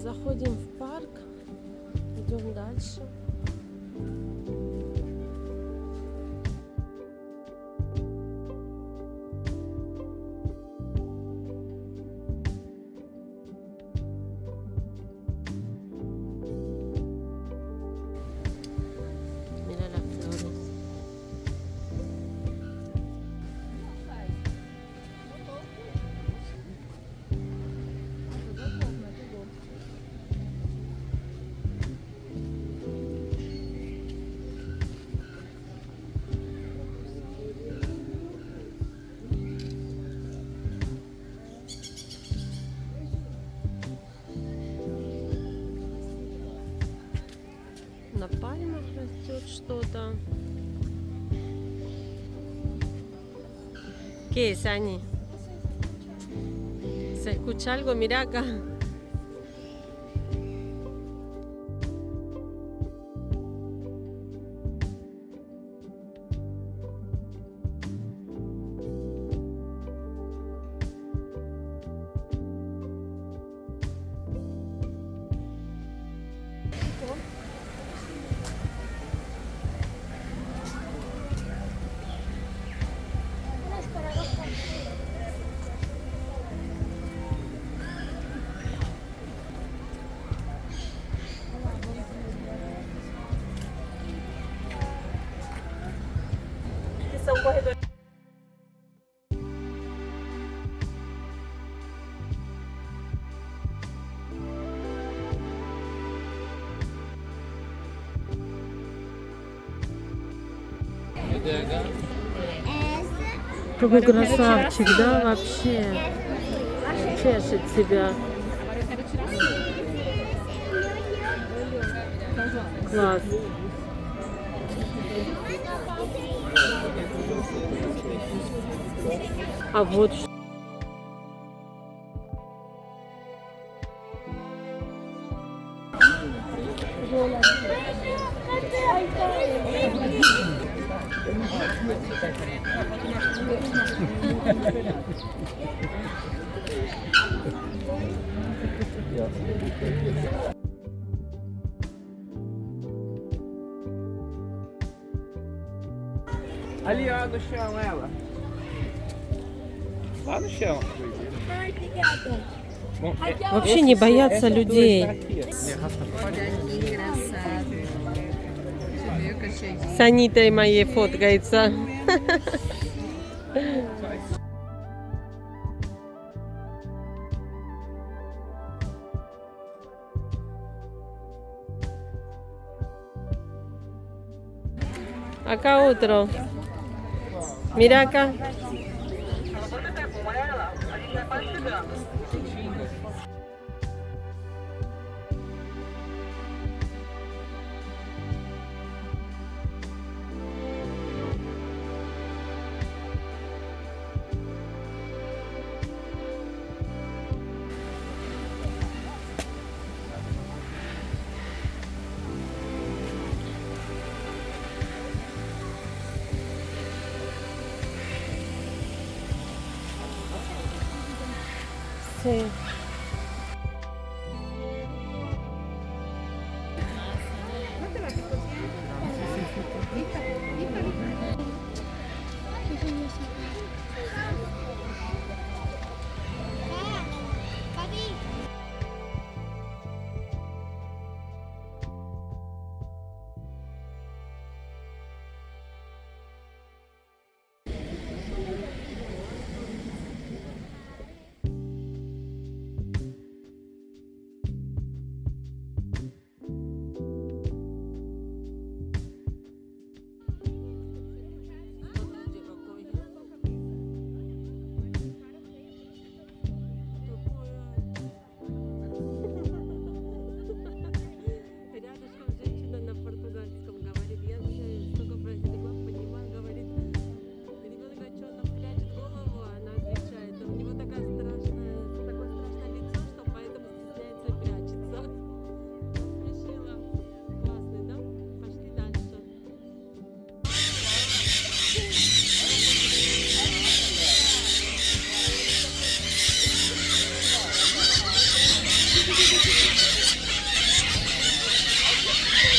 заходим в парк, идем дальше. Mira las flores. На пальмах растет что-то. ¿Qué es, Ani? ¿Se escucha algo? Mira acá. São corredores. Какой красавчик, да, вообще. Чешет себя. Класс. А вот что. Ali, ó, no chão, ela. Lá no chão. Ai, obrigada. Bom, Вообще не боятся людей. Olha que engraçado. Você viu que eu cheguei? С Анитой моей фоткается. Acá otro. Mira acá. Sí.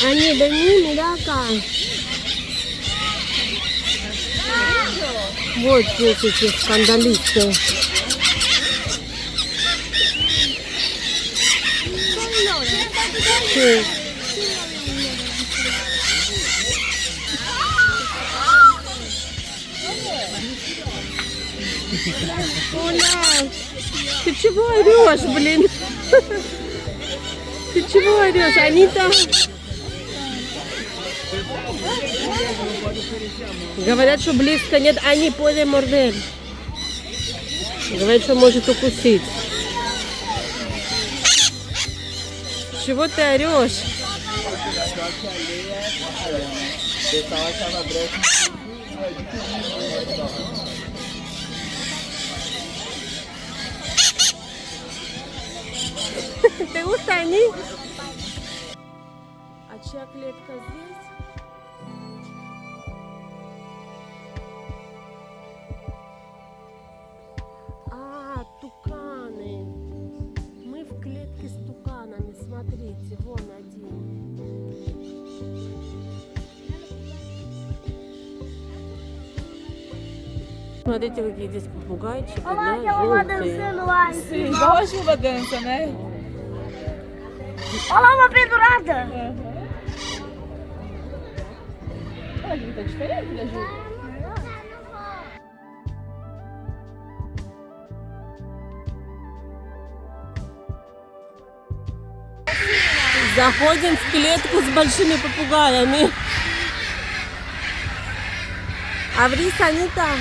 Они да Мирака. Вот здесь эти скандалисты. Sí. Оля, ты чего орешь, блин? Ты чего орешь? Они там... Говорят, что близко нет, они поле мордель. Говорят, что может укусить. Чего ты орешь? Ты устани? А чья клетка здесь? А, туканы. Мы в клетке с туканами. Смотрите, вон один. Смотрите, какие здесь попугайчики, да, желтые. Igual a chuva dança, né? Olha lá uma pendurada. Olha, aqui tá diferente da Ju. Заходим в клетку с большими попугаями. Аврис, они там.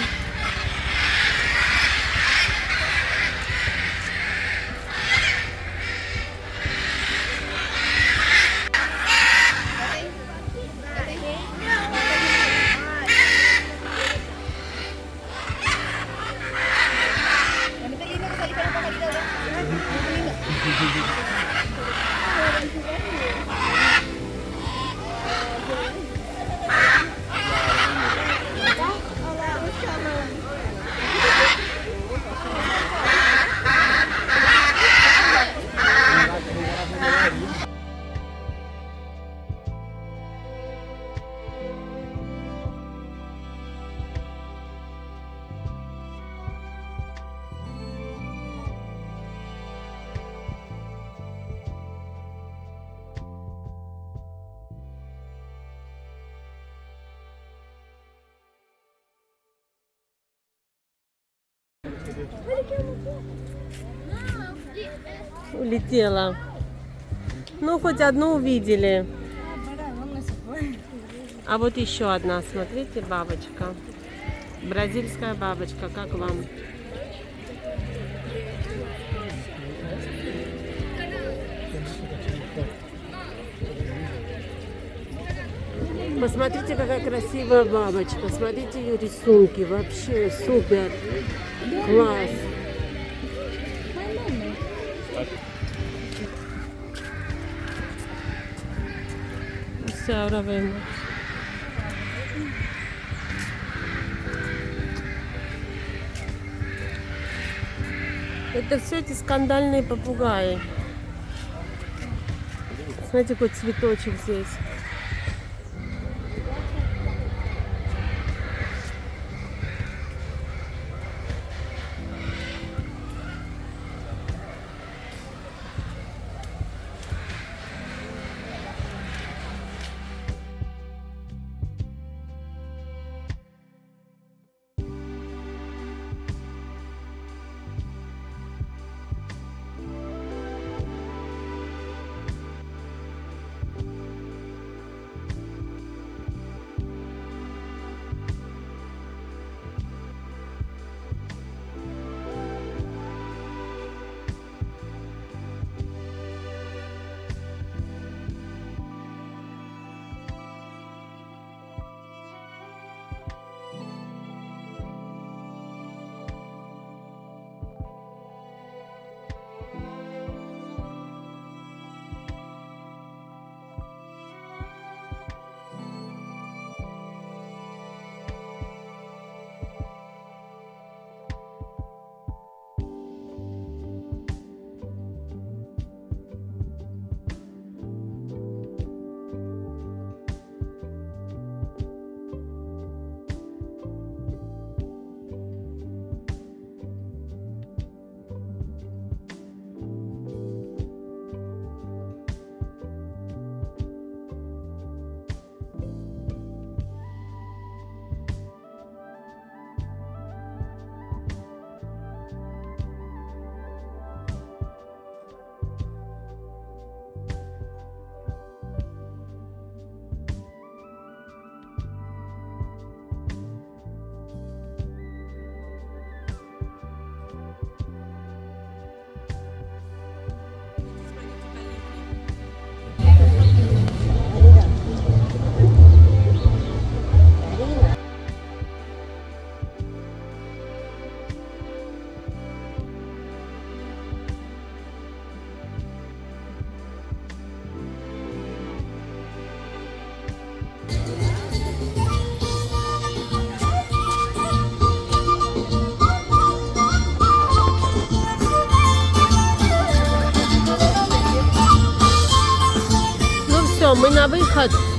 Улетела. Ну, хоть одну увидели. А вот еще одна, смотрите, бабочка. Бразильская бабочка, как вам? Посмотрите, какая красивая бабочка. Смотрите ее рисунки. Вообще супер. Класс. Все равно. Это все эти скандальные попугаи. Смотрите, какой цветочек здесь. Все, ми на виход.